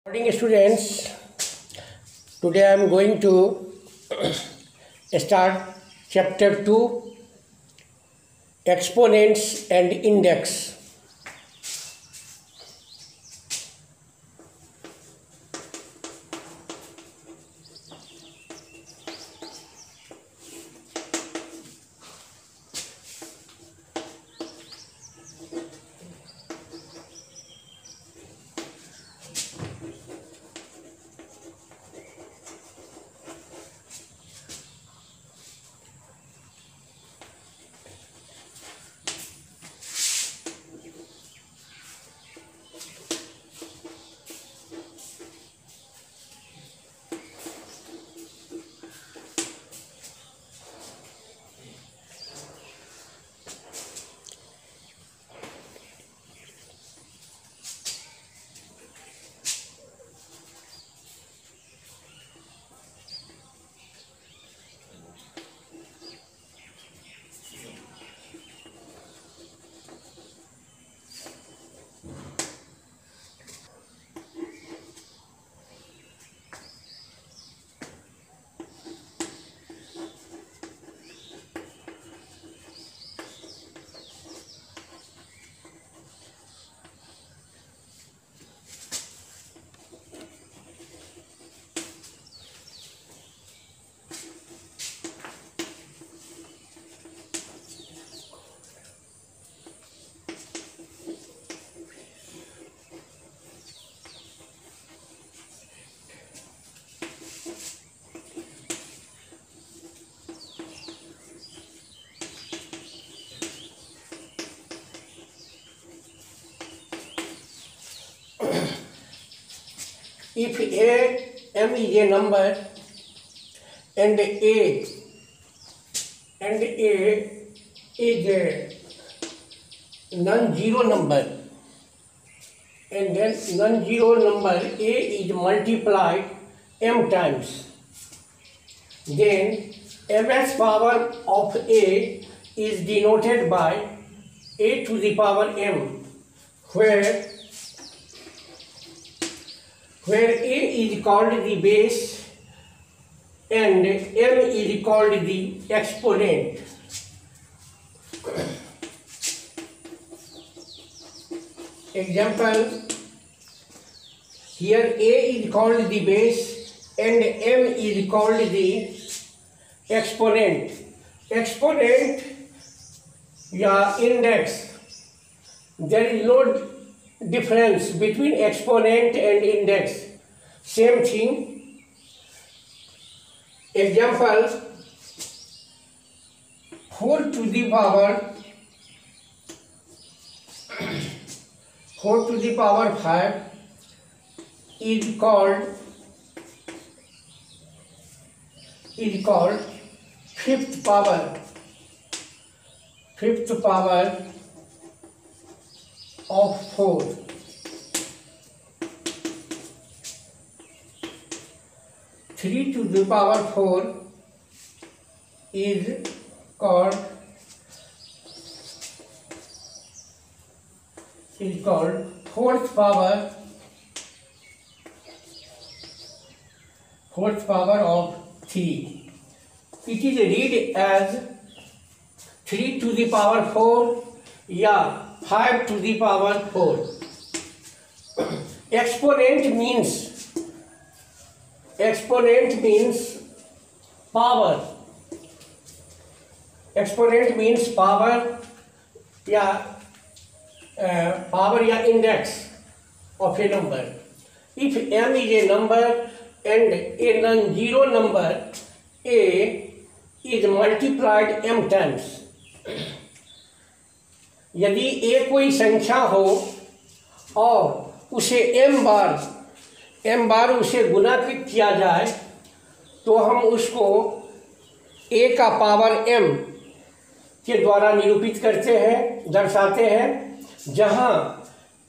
Morning students, today I am going to start chapter 2, exponents and index. If m is a number and a is a non-zero number, and then non-zero number a is multiplied m times, then ms power of a is denoted by a to the power m, where a is called the base and m is called the exponent. Example, here a is called the base and m is called the exponent. Exponent या index, there is no difference between exponent and index, same thing. Example, 4 to the power 5 is called fifth power of 4. Three to the power 4 is called fourth power of 3. It is read as 3 to the power 4 या 5 to the power 4. Exponent means power. Exponent means power या index of a number. If m is a number and a non-zero number a is multiplied m times, यदि a कोई संख्या हो और उसे m बार उसे गुणाकृत किया जाए तो हम उसको a का पावर m के द्वारा निरूपित करते हैं, दर्शाते हैं, जहाँ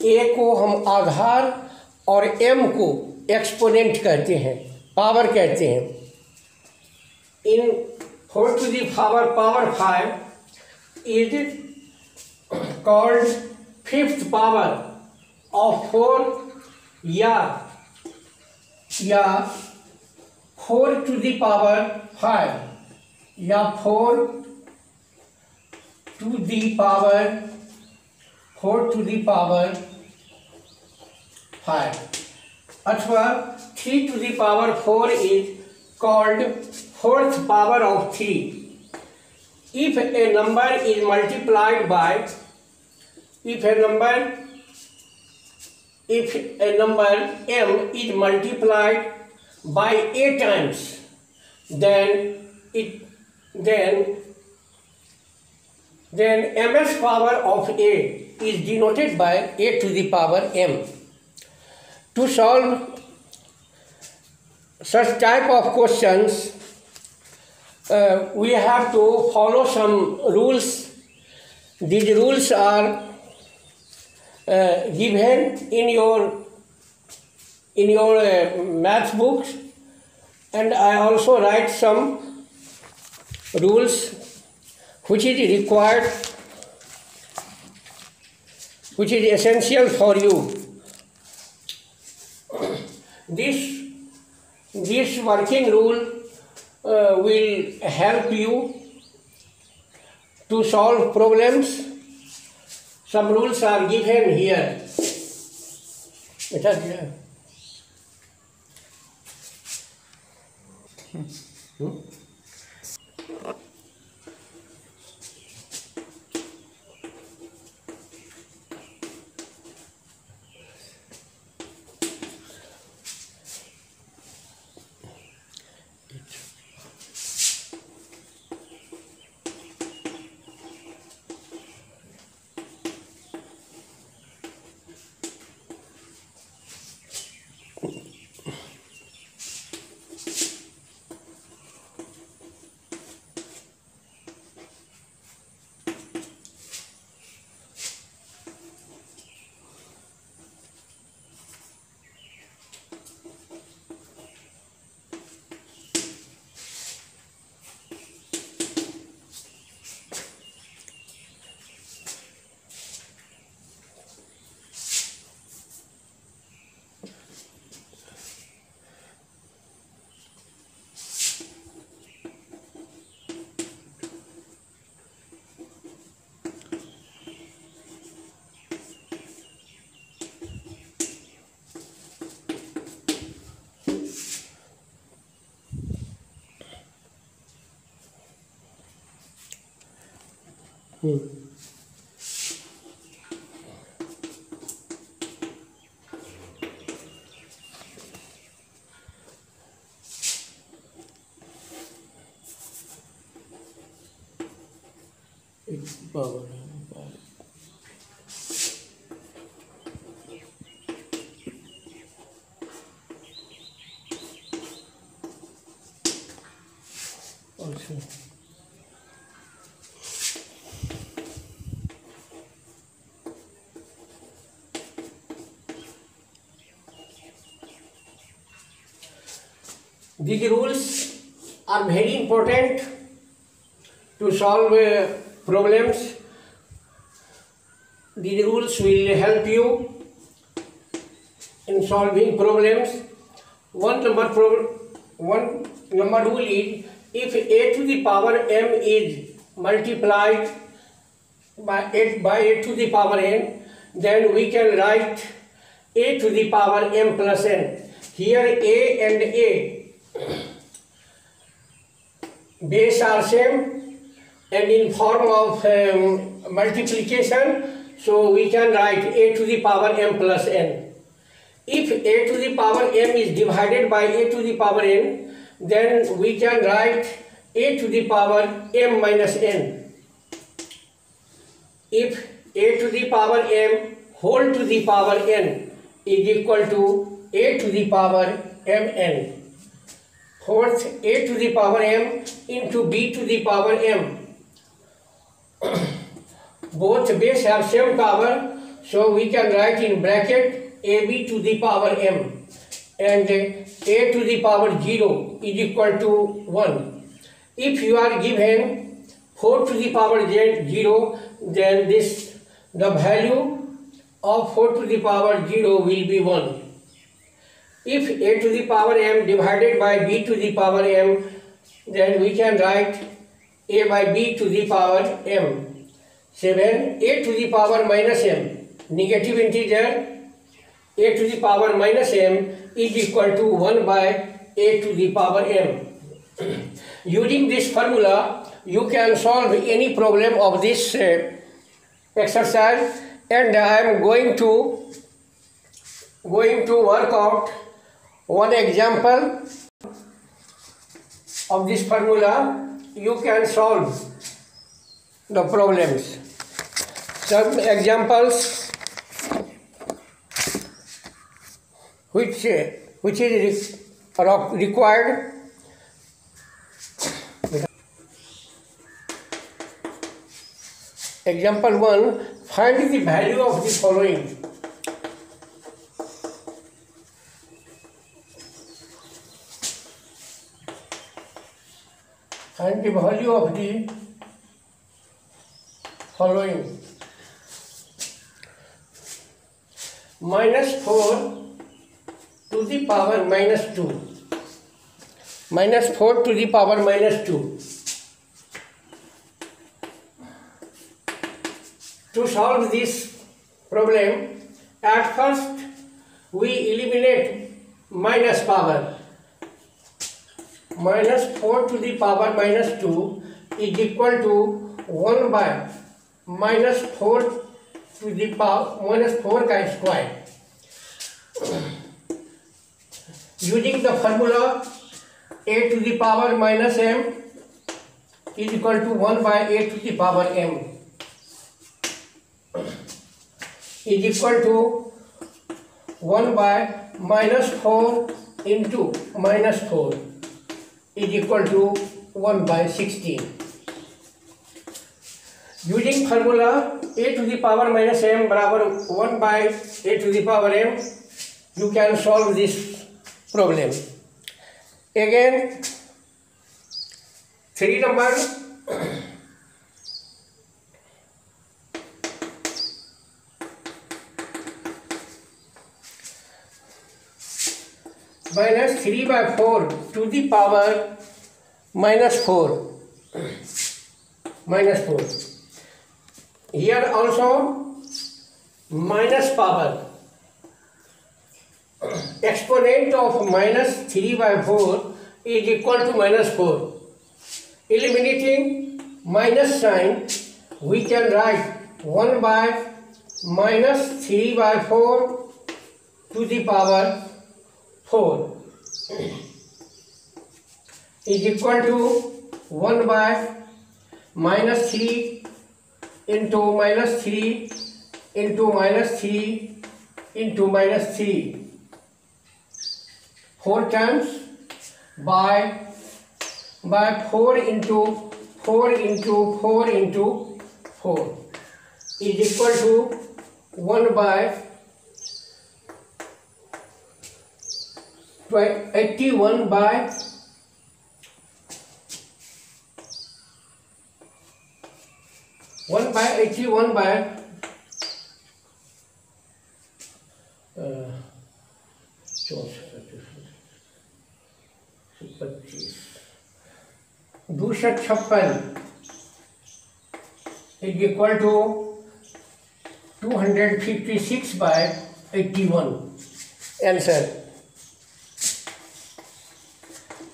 a को हम आधार और m को एक्सपोनेंट कहते हैं, पावर कहते हैं. इन 4 to the power 5 is called fifth power of 4 या या 4 to the power 5 या 4 to the power 5 अथवा 3 to the power 4 is called fourth power of 3. If a number is multiplied by if a number m is multiplied by a times, then ms power of a is denoted by a to the power m. To solve such type of questions, we have to follow some rules. These rules are given in your math books, and I also write some rules which is required, which is essential for you. This working rule will help you to solve problems. Some rules are given here. Power. Also. These rules are very important to solve problems. These rules will help you in solving problems. One number rule is, if a to the power m is multiplied by a to the power n, then we can write a to the power m plus n. Here a and a base are same and in form of multiplication, so we can write a to the power m plus n. If a to the power m is divided by a to the power n, then we can write a to the power m minus n. If a to the power m whole to the power n is equal to a to the power mn. Fourth, a to the power m into b to the power m. Both base have same power, so we can write in bracket ab to the power m, and a to the power 0 is equal to 1. If you are given 4 to the power 0, then the value of 4 to the power 0 will be 1. If a to the power m divided by b to the power m, then we can write a by b to the power m. 7 a to the power minus m, negative integer a to the power minus m is equal to 1 by a to the power m. Using this formula, you can solve any problem of this exercise, and I am going to work out one example of this formula. You can solve the problems. Some examples which is required. Example 1, find the value of the following. Find the value of the following. Minus 4 to the power minus 2. Minus 4 to the power minus 2. To solve this problem, at first we eliminate minus power. Minus 4 to the power minus 2 is equal to 1 by minus 4 to the power minus 4 का square. Using the formula a to the power minus m is equal to 1 by a to the power m is equal to 1 by minus 4 into minus 4 is equal to 1 by 16. Using formula a to the power minus m बराबर 1 by a to the power m, you can solve this problem. Again, 3 number. Minus 3 by 4 to the power minus 4. Minus 4. Here also minus power. Exponent of minus 3 by 4 is equal to minus 4. Eliminating minus sign, we can write 1 by minus 3 by 4 to the power 4 is equal to 1 by minus 3 into minus 3 into minus 3 into minus 3 4 times by 4 into 4 into 4 into 4 is equal to 1 by 81 by 1 by 81 by 256 is equal to 256 by 81. Answer.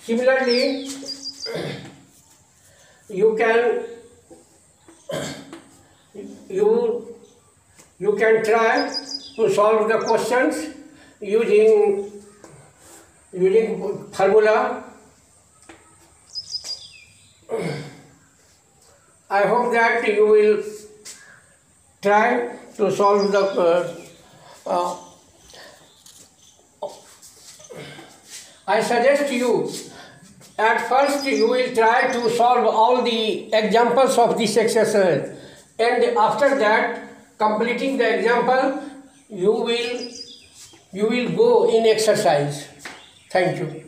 Similarly, you can try to solve the questions using formula. I hope that you will try to solve the I suggest you, at first you will try to solve all the examples of this exercise, and after that, completing the example, you will go in exercise. Thank you.